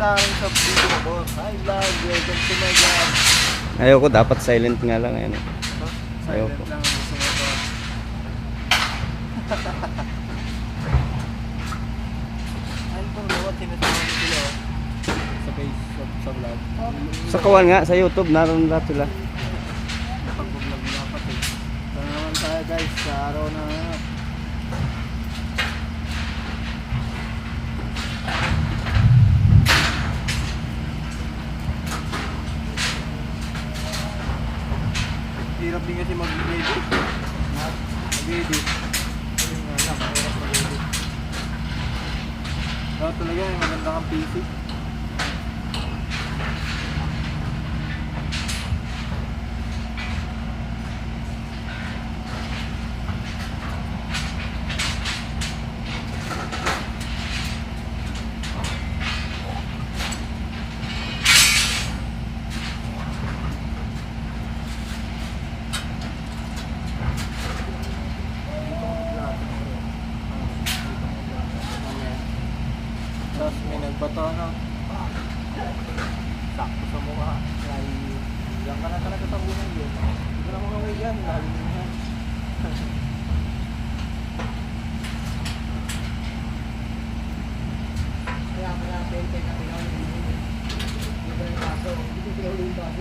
magsalita rin sa video ko. Hi vlog, welcome to my vlog. Ayoko, dapat silent nga lang ngayon. Silent Ayoko. lang ang gusto mo to. Ay, itong lawat, tinatawag sila oh. Sa base, sa vlog. Sa kawan nga, sa YouTube, naroon lahat sila. Napag-vlog na pati. Ito na naman tayo guys, sa araw na hirap din kasi mag-edit. Mag-edit. Ayun nga lang, mahirap mag-edit. Dapat talaga may maganda kang PC. Tapos may nagbato na. Sakto sa mukha. Diyan ka na talaga sa buhay yun. Hindi ka na makaway yan. Lalo mo yan. Kaya pente na pinaulit yung hindi ko yung baso. Hindi ko pinaulit yung baso.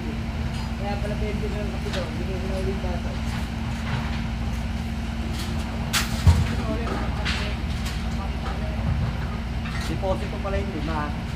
Kaya pala pente na yung kapito. Hindi ko pinaulit yung baso. Deposito pala yung 5.